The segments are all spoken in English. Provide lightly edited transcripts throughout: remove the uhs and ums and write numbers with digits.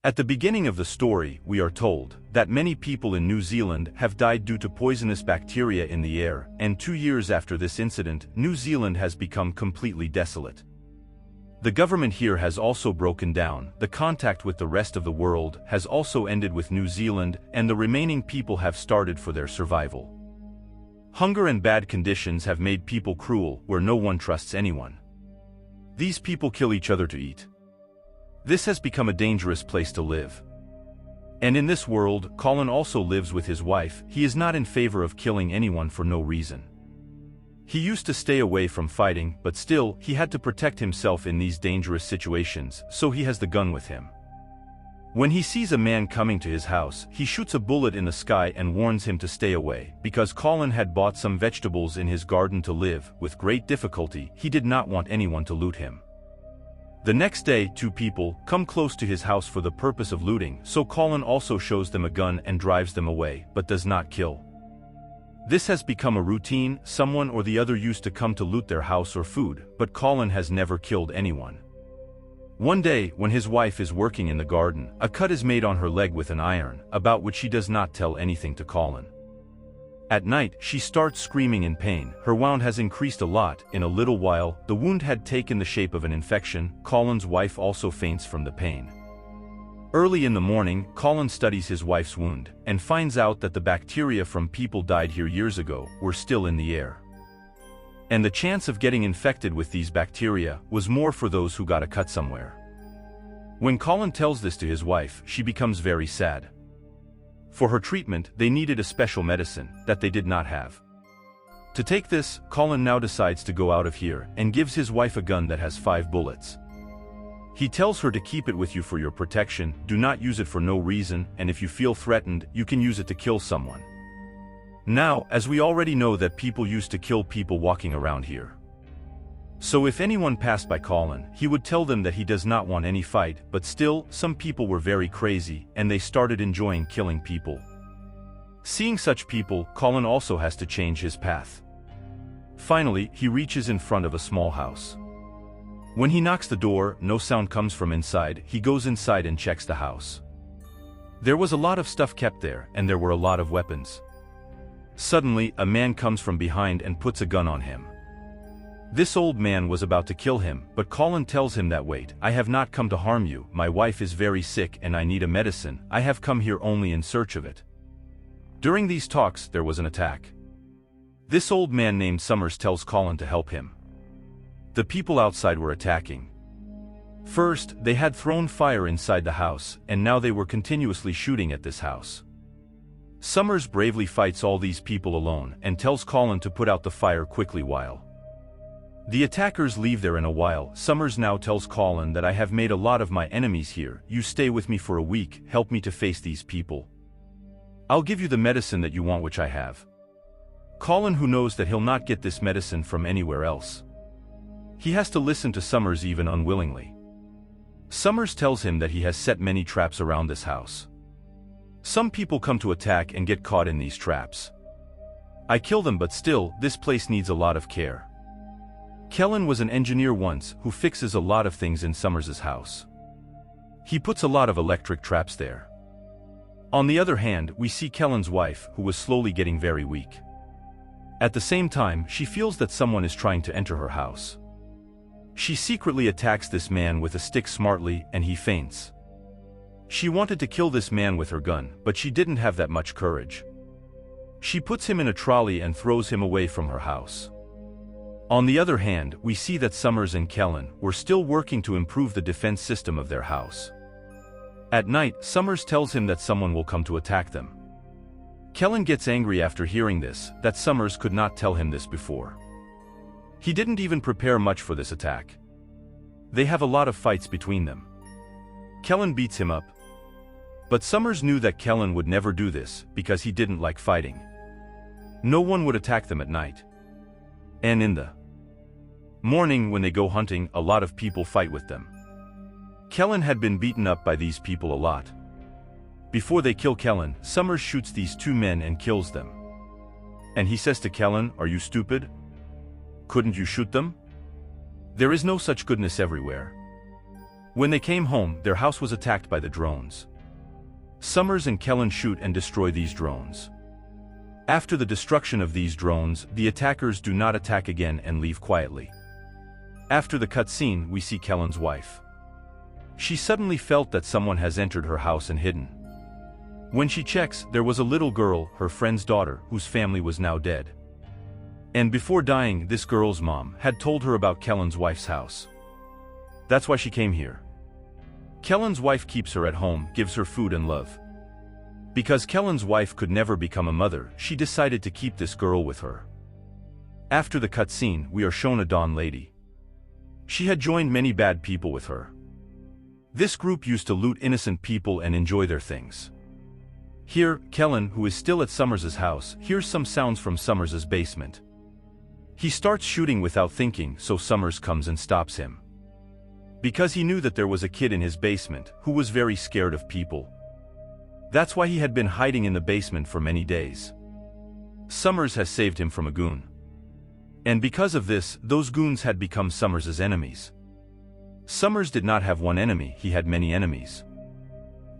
At the beginning of the story, we are told that many people in New Zealand have died due to poisonous bacteria in the air, and 2 years after this incident, New Zealand has become completely desolate. The government here has also broken down, the contact with the rest of the world has also ended with New Zealand, and the remaining people have started for their survival. Hunger and bad conditions have made people cruel, where no one trusts anyone. These people kill each other to eat. This has become a dangerous place to live. And in this world, Colin also lives with his wife. He is not in favor of killing anyone for no reason. He used to stay away from fighting, but still, he had to protect himself in these dangerous situations, so he has the gun with him. When he sees a man coming to his house, he shoots a bullet in the sky and warns him to stay away, because Colin had bought some vegetables in his garden to live. With great difficulty, he did not want anyone to loot him. The next day, 2 people come close to his house for the purpose of looting, so Colin also shows them a gun and drives them away, but does not kill. This has become a routine. Someone or the other used to come to loot their house or food, but Colin has never killed anyone. One day, when his wife is working in the garden, a cut is made on her leg with an iron, about which she does not tell anything to Colin. At night, she starts screaming in pain. Her wound has increased a lot. In a little while, the wound had taken the shape of an infection. Colin's wife also faints from the pain. Early in the morning, Colin studies his wife's wound, and finds out that the bacteria from people died here years ago were still in the air. And the chance of getting infected with these bacteria was more for those who got a cut somewhere. When Colin tells this to his wife, she becomes very sad. For her treatment, they needed a special medicine that they did not have. To take this, Colin now decides to go out of here and gives his wife a gun that has 5 bullets. He tells her to keep it with you for your protection, do not use it for no reason, and if you feel threatened, you can use it to kill someone. Now, as we already know that people used to kill people walking around here. So if anyone passed by Colin, he would tell them that he does not want any fight, but still, some people were very crazy, and they started enjoying killing people. Seeing such people, Colin also has to change his path. Finally, he reaches in front of a small house. When he knocks the door, no sound comes from inside. He goes inside and checks the house. There was a lot of stuff kept there, and there were a lot of weapons. Suddenly, a man comes from behind and puts a gun on him. This old man was about to kill him, but Colin tells him that wait, I have not come to harm you, my wife is very sick and I need a medicine, I have come here only in search of it. During these talks, there was an attack. This old man named Summers tells Colin to help him. The people outside were attacking. First, they had thrown fire inside the house, and now they were continuously shooting at this house. Summers bravely fights all these people alone and tells Colin to put out the fire quickly while the attackers leave there in a while. Summers now tells Colin that I have made a lot of my enemies here, you stay with me for a week, help me to face these people. I'll give you the medicine that you want which I have. Colin, who knows that he'll not get this medicine from anywhere else. He has to listen to Summers even unwillingly. Summers tells him that he has set many traps around this house. Some people come to attack and get caught in these traps. I kill them, but still, this place needs a lot of care. Kellen was an engineer once who fixes a lot of things in Summers' house. He puts a lot of electric traps there. On the other hand, we see Kellen's wife, who was slowly getting very weak. At the same time, she feels that someone is trying to enter her house. She secretly attacks this man with a stick smartly, and he faints. She wanted to kill this man with her gun, but she didn't have that much courage. She puts him in a trolley and throws him away from her house. On the other hand, we see that Summers and Kellen were still working to improve the defense system of their house. At night, Summers tells him that someone will come to attack them. Kellen gets angry after hearing this, that Summers could not tell him this before. He didn't even prepare much for this attack. They have a lot of fights between them. Kellen beats him up. But Summers knew that Kellen would never do this, because he didn't like fighting. No one would attack them at night. And in the morning when they go hunting, a lot of people fight with them. Kellen had been beaten up by these people a lot. Before they kill Kellen, Summers shoots these 2 men and kills them. And he says to Kellen, are you stupid? Couldn't you shoot them? There is no such goodness everywhere. When they came home, their house was attacked by the drones. Summers and Kellen shoot and destroy these drones. After the destruction of these drones, the attackers do not attack again and leave quietly. After the cutscene, we see Kellen's wife. She suddenly felt that someone has entered her house and hidden. When she checks, there was a little girl, her friend's daughter, whose family was now dead. And before dying, this girl's mom had told her about Kellen's wife's house. That's why she came here. Kellen's wife keeps her at home, gives her food and love. Because Kellen's wife could never become a mother, she decided to keep this girl with her. After the cutscene, we are shown a Dawn lady. She had joined many bad people with her. This group used to loot innocent people and enjoy their things. Here, Kellen, who is still at Summers's house, hears some sounds from Summers's basement. He starts shooting without thinking, so Summers comes and stops him. Because he knew that there was a kid in his basement who was very scared of people. That's why he had been hiding in the basement for many days. Summers has saved him from a goon. And because of this, those goons had become Summers's enemies. Summers did not have one enemy, he had many enemies.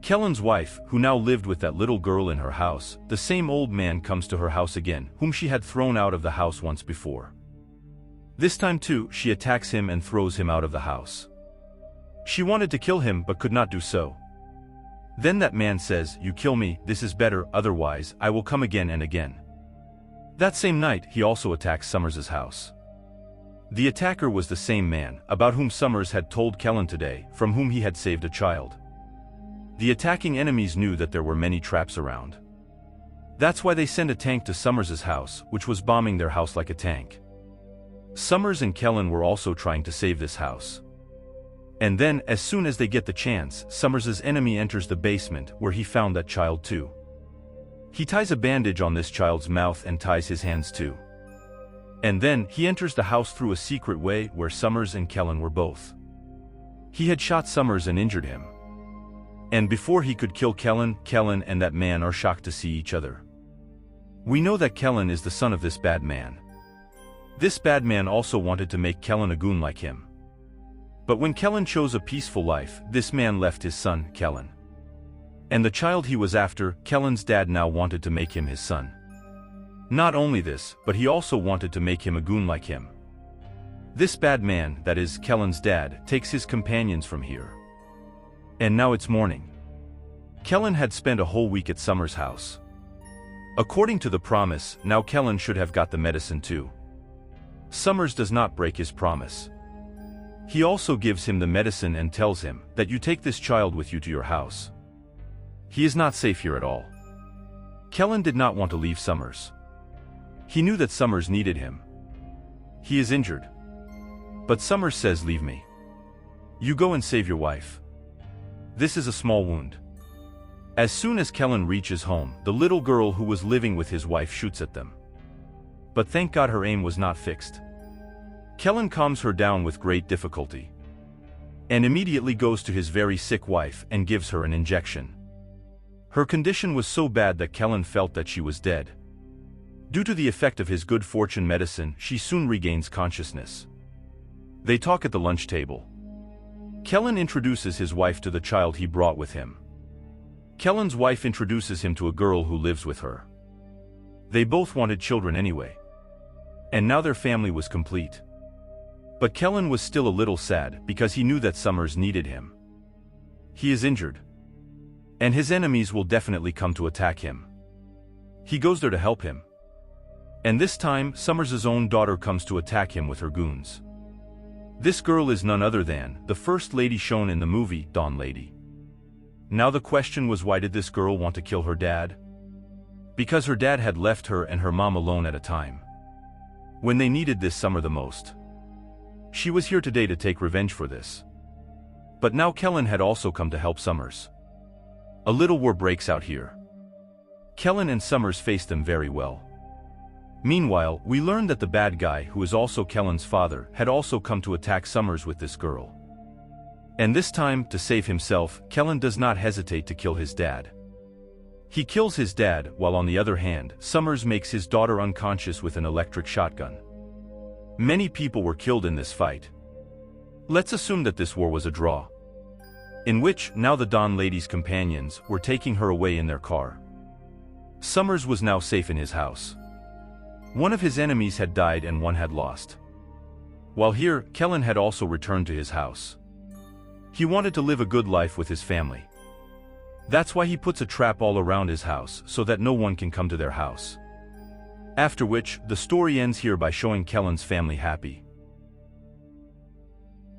Kellen's wife, who now lived with that little girl in her house, the same old man comes to her house again, whom she had thrown out of the house once before. This time too, she attacks him and throws him out of the house. She wanted to kill him but could not do so. Then that man says, "You kill me, this is better, otherwise I will come again and again." That same night, he also attacks Summers's house. The attacker was the same man, about whom Summers had told Kellen today, from whom he had saved a child. The attacking enemies knew that there were many traps around. That's why they sent a tank to Summers's house, which was bombing their house like a tank. Summers and Kellen were also trying to save this house. And then, as soon as they get the chance, Summers's enemy enters the basement, where he found that child too. He ties a bandage on this child's mouth and ties his hands too. And then, he enters the house through a secret way where Summers and Kellen were both. He had shot Summers and injured him. And before he could kill Kellen, Kellen and that man are shocked to see each other. We know that Kellen is the son of this bad man. This bad man also wanted to make Kellen a goon like him. But when Kellen chose a peaceful life, this man left his son, Kellen. And the child he was after, Kellen's dad now wanted to make him his son. Not only this, but he also wanted to make him a goon like him. This bad man, that is, Kellen's dad, takes his companions from here. And now it's morning. Kellen had spent a whole week at Summers' house. According to the promise, now Kellen should have got the medicine too. Summers does not break his promise. He also gives him the medicine and tells him that you take this child with you to your house. He is not safe here at all. Kellen did not want to leave Summers. He knew that Summers needed him. He is injured. But Summers says, "Leave me. You go and save your wife. This is a small wound." As soon as Kellen reaches home, the little girl who was living with his wife shoots at them. But thank God her aim was not fixed. Kellen calms her down with great difficulty. And immediately goes to his very sick wife and gives her an injection. Her condition was so bad that Kellen felt that she was dead. Due to the effect of his good fortune medicine, she soon regains consciousness. They talk at the lunch table. Kellen introduces his wife to the child he brought with him. Kellen's wife introduces him to a girl who lives with her. They both wanted children anyway. And now their family was complete. But Kellen was still a little sad because he knew that Summers needed him. He is injured. And his enemies will definitely come to attack him. He goes there to help him. And this time, Summers's own daughter comes to attack him with her goons. This girl is none other than the first lady shown in the movie, Dawn Lady. Now the question was, why did this girl want to kill her dad? Because her dad had left her and her mom alone at a time when they needed this summer the most. She was here today to take revenge for this. But now Kellen had also come to help Summers. A little war breaks out here. Kellen and Summers face them very well. Meanwhile, we learn that the bad guy, who is also Kellen's father, had also come to attack Summers with this girl. And this time, to save himself, Kellen does not hesitate to kill his dad. He kills his dad, while on the other hand, Summers makes his daughter unconscious with an electric shotgun. Many people were killed in this fight. Let's assume that this war was a draw. in which now the Dawn Lady's companions were taking her away in their car. Summers was now safe in his house. One of his enemies had died and one had lost. While here, Kellen had also returned to his house. He wanted to live a good life with his family. That's why he puts a trap all around his house so that no one can come to their house. After which, the story ends here by showing Kellen's family happy.